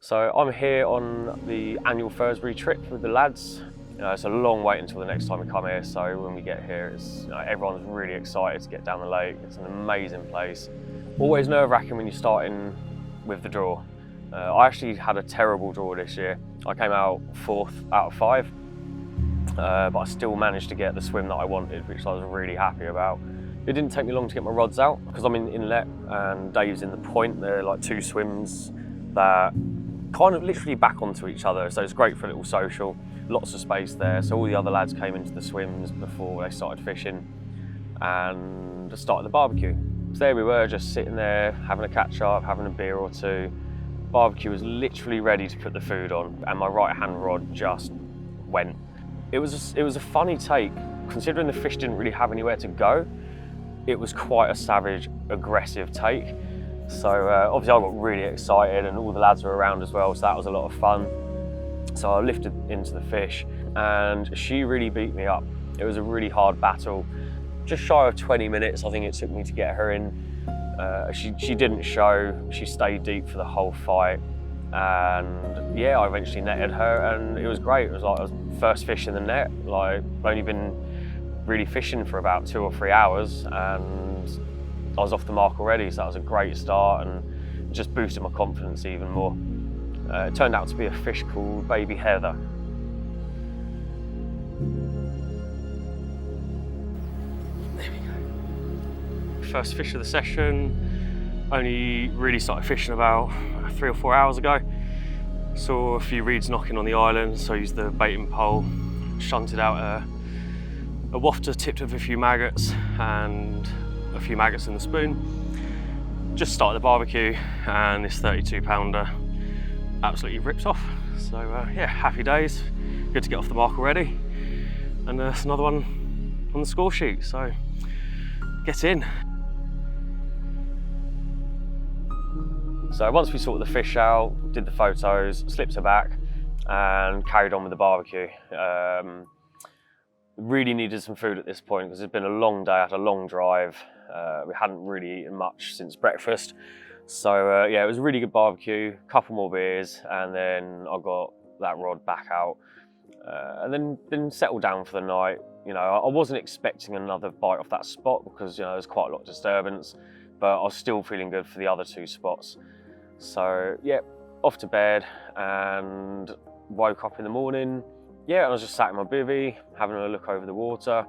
So I'm here on the annual Furzebray trip with the lads. It's a long wait until the next time we come here, so when we get here, everyone's really excited to get down the lake. It's an amazing place. Always nerve-wracking when you're starting with the draw. I actually had a terrible draw this year. I came out 4th out of 5, but I still managed to get the swim that I wanted, which I was really happy about. It didn't take me long to get my rods out because I'm in the inlet and Dave's in the point. They're like 2 swims that kind of literally back onto each other, so it's great for a little social. Lots of space there, so all the other lads came into the swims before they started fishing and started the barbecue. So there we were, just sitting there having a catch up, having a beer or two. Barbecue was literally ready to put the food on and my right hand rod just went. It was a funny take, considering the fish didn't really have anywhere to go. It was quite a savage, aggressive take. So obviously I got really excited and all the lads were around as well, so that was a lot of fun. So I lifted into the fish and she really beat me up. It was a really hard battle. Just shy of 20 minutes I think it took me to get her in. She didn't show, she stayed deep for the whole fight. And yeah, I eventually netted her and it was great. It was like I was first fish in the net. Like I've only been really fishing for about 2 or 3 hours and I was off the mark already, so that was a great start and just boosted my confidence even more. It turned out to be a fish called baby heather. There we go. First fish of the session. Only really started fishing about 3 or 4 hours ago. Saw a few reeds knocking on the island, so I used the baiting pole, shunted out a wafter tipped with a few maggots and a few maggots in the spoon. Just started the barbecue and this 32 pounder absolutely rips off. So yeah, happy days. Good to get off the mark already. And there's another one on the score sheet, so get in. So once we sorted the fish out, did the photos, slipped her back and carried on with the barbecue. Really needed some food at this point because it's been a long day, I had a long drive. We hadn't really eaten much since breakfast. So yeah, it was a really good barbecue, couple more beers, and then I got that rod back out. And then settled down for the night. You know, I wasn't expecting another bite off that spot because, you know, there's quite a lot of disturbance, but I was still feeling good for the other 2 spots. So yeah, off to bed and woke up in the morning. Yeah, I was just sat in my bivvy, having a look over the water,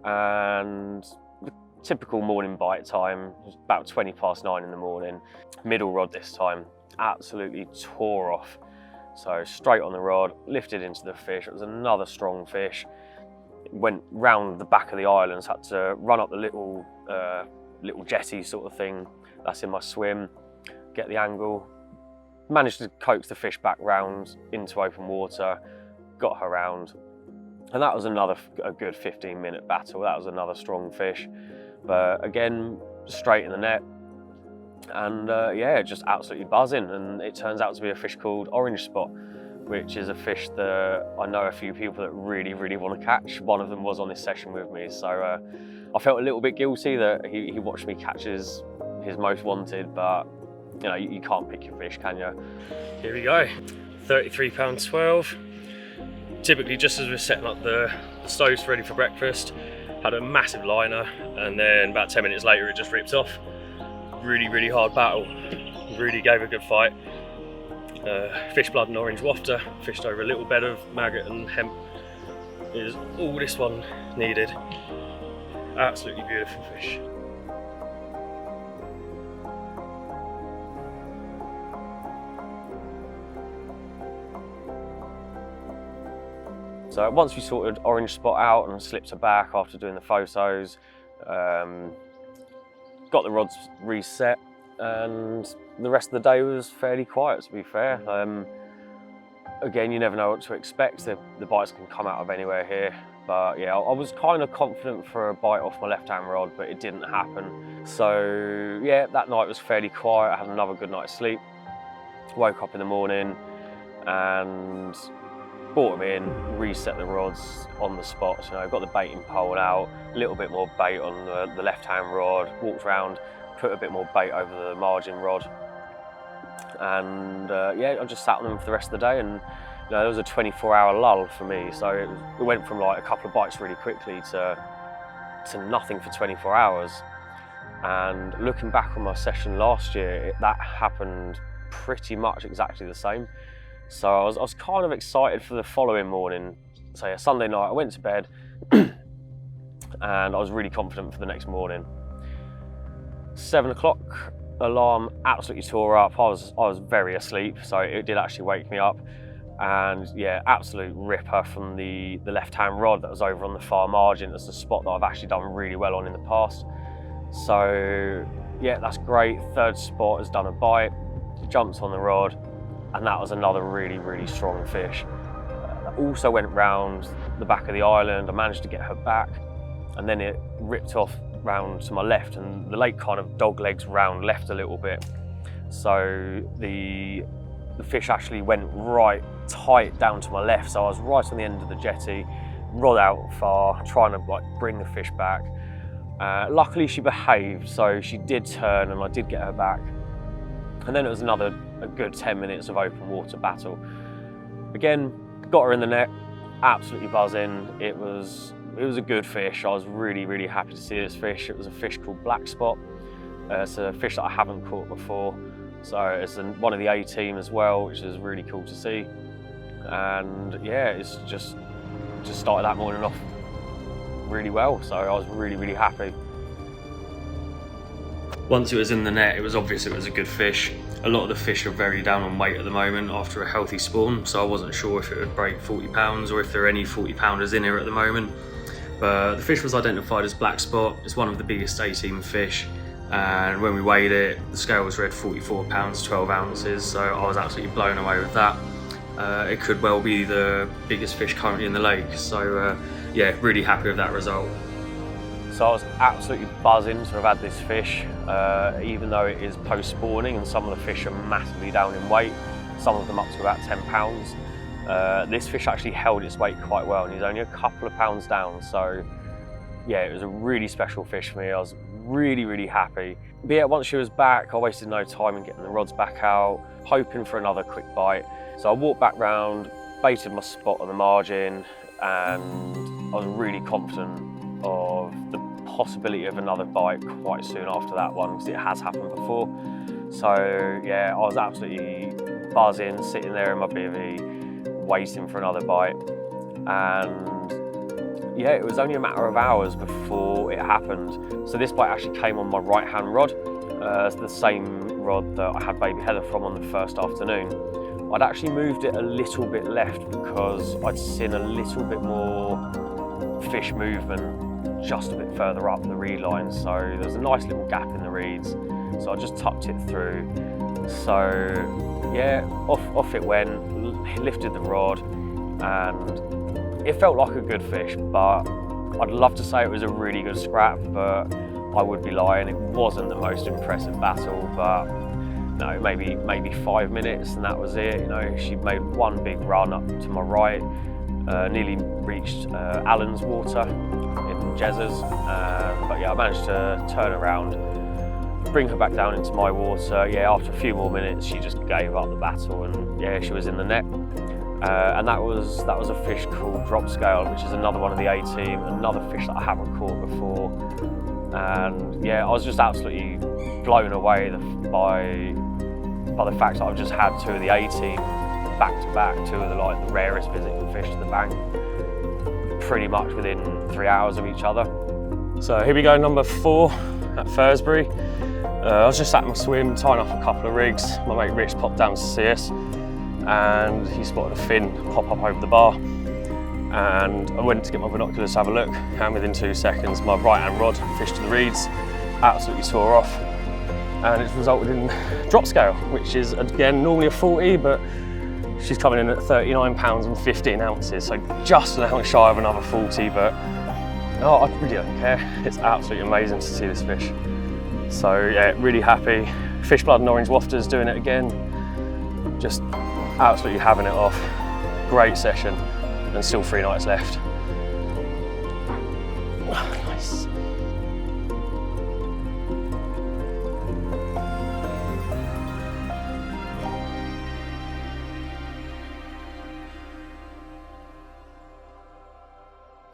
and the typical morning bite time, it was about 20 past 9 in the morning. Middle rod this time, absolutely tore off. So straight on the rod, lifted into the fish. It was another strong fish. It went round the back of the islands, had to run up the little jetty sort of thing that's in my swim, get the angle. Managed to coax the fish back round into open water, got her round, and that was a good 15-minute battle. That was another strong fish, but again, straight in the net, and yeah, just absolutely buzzing. And it turns out to be a fish called orange spot, which is a fish that I know a few people that really want to catch. One of them was on this session with me, so I felt a little bit guilty that he watched me catch his most wanted, but you know, you can't pick your fish, can you? Here we go, 33 pound 12. Typically, just as we're setting up the stoves ready for breakfast, had a massive liner, and then about 10 minutes later it just ripped off. Really hard battle, really gave a good fight. Fish blood and orange wafter, fished over a little bed of maggot and hemp is all this one needed. Absolutely beautiful fish. So once we sorted orange spot out and slipped her back after doing the photos, got the rods reset, and the rest of the day was fairly quiet, to be fair. Again, you never know what to expect. The bites can come out of anywhere here. But yeah, I was kind of confident for a bite off my left-hand rod, but it didn't happen. So yeah, that night was fairly quiet. I had another good night's sleep. Woke up in the morning and brought them in, reset the rods on the spot. You know, got the baiting pole out, a little bit more bait on the left-hand rod, walked around, put a bit more bait over the margin rod, And yeah, I just sat on them for the rest of the day, and there was a 24-hour lull for me. So it went from like a couple of bites really quickly to nothing for 24 hours. And looking back on my session last year, that happened pretty much exactly the same. So I was kind of excited for the following morning. So yeah, Sunday night I went to bed and I was really confident for the next morning. 7 o'clock, alarm absolutely tore up. I was very asleep, so it did actually wake me up. And yeah, absolute ripper from the left-hand rod that was over on the far margin. That's the spot that I've actually done really well on in the past. So yeah, that's great. Third spot has done a bite, jumped on the rod, and that was another really, really strong fish. Also went round the back of the island. I managed to get her back, and then it ripped off round to my left, and the lake kind of dog legs round left a little bit. So the fish actually went right tight down to my left. So I was right on the end of the jetty, rod out far, trying to like bring the fish back. Luckily she behaved, so she did turn and I did get her back. And then it was a good 10 minutes of open water battle. Again, got her in the net, absolutely buzzing. It was a good fish. I was really, really happy to see this fish. It was a fish called black spot. It's a fish that I haven't caught before. So it's one of the A team as well, which is really cool to see. And yeah, it's just started that morning off really well. So I was really, really happy. Once it was in the net, it was obvious it was a good fish. A lot of the fish are very down on weight at the moment after a healthy spawn, so I wasn't sure if it would break 40 pounds or if there are any 40 pounders in here at the moment. But the fish was identified as black spot. It's one of the biggest A-team fish, and when we weighed it, the scales read 44 pounds 12 ounces, so I was absolutely blown away with that. It could well be the biggest fish currently in the lake, so yeah, really happy with that result. So I was absolutely buzzing to have had this fish, even though it is post-spawning and some of the fish are massively down in weight, some of them up to about 10 pounds. This fish actually held its weight quite well and he's only a couple of pounds down, so yeah, it was a really special fish for me. I was really, really happy. But yeah, once she was back, I wasted no time in getting the rods back out, hoping for another quick bite. So I walked back round, baited my spot on the margin, and I was really confident of the possibility of another bite quite soon after that one, because it has happened before. So yeah, I was absolutely buzzing, sitting there in my bivvy, waiting for another bite. And yeah, it was only a matter of hours before it happened. So this bite actually came on my right-hand rod. It's the same rod that I had baby heather from on the first afternoon. I'd actually moved it a little bit left because I'd seen a little bit more fish movement just a bit further up the reed line. So there was a nice little gap in the reeds. So I just tucked it through. So yeah, off it went, lifted the rod, and it felt like a good fish, but I'd love to say it was a really good scrap, but I would be lying. It wasn't the most impressive battle, but no, maybe 5 minutes and that was it. You know, she made one big run up to my right, nearly reached Allen's water in Jezzers, but yeah, I managed to turn around, bring her back down into my water. Yeah, after a few more minutes, she just gave up the battle, and yeah, she was in the net. And that was a fish called drop scale, which is another one of the A team, another fish that I haven't caught before. And yeah, I was just absolutely blown away by the fact that I've just had two of the A team back to back, two of the rarest visiting fish to the bank, pretty much within 3 hours of each other. So here we go, number 4 at Furzebray. I was just at my swim, tying off a couple of rigs. My mate Rich popped down to see us, and he spotted a fin pop up over the bar. And I went to get my binoculars to have a look, and within 2 seconds my right hand rod fished to the reeds, absolutely tore off, and it's resulted in drop scale, which is again normally a 40, but she's coming in at 39 pounds and 15 ounces, so just an ounce shy of another 40, but oh, I really don't care. It's absolutely amazing to see this fish. So yeah, really happy. Fish blood and orange wafters doing it again, just absolutely having it off. Great session, and still 3 nights left. Nice.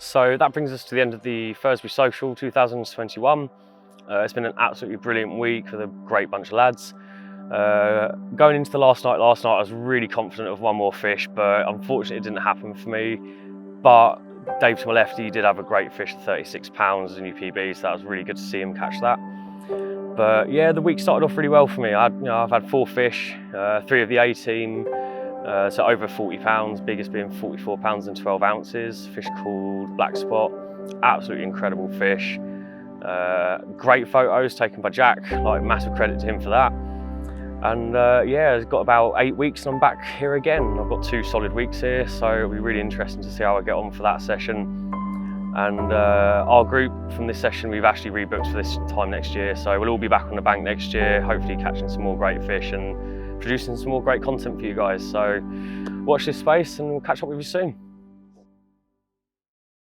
So that brings us to the end of the Furzebray Social 2021. It's been an absolutely brilliant week with a great bunch of lads. Going into the last night, I was really confident of one more fish, but unfortunately it didn't happen for me. But Dave to my left, he did have a great fish at 36 pounds as a new PB, so that was really good to see him catch that. But yeah, the week started off really well for me. I've had 4 fish, 3 of the A team, so over 40 pounds, biggest being 44 pounds and 12 ounces. Fish called Black Spot, absolutely incredible fish. Great photos taken by Jack, like massive credit to him for that. And yeah, it's got about 8 weeks and I'm back here again. I've got 2 solid weeks here, so it'll be really interesting to see how I get on for that session. And our group from this session, we've actually rebooked for this time next year, so we'll all be back on the bank next year, hopefully catching some more great fish and producing some more great content for you guys. So watch this space and we'll catch up with you soon.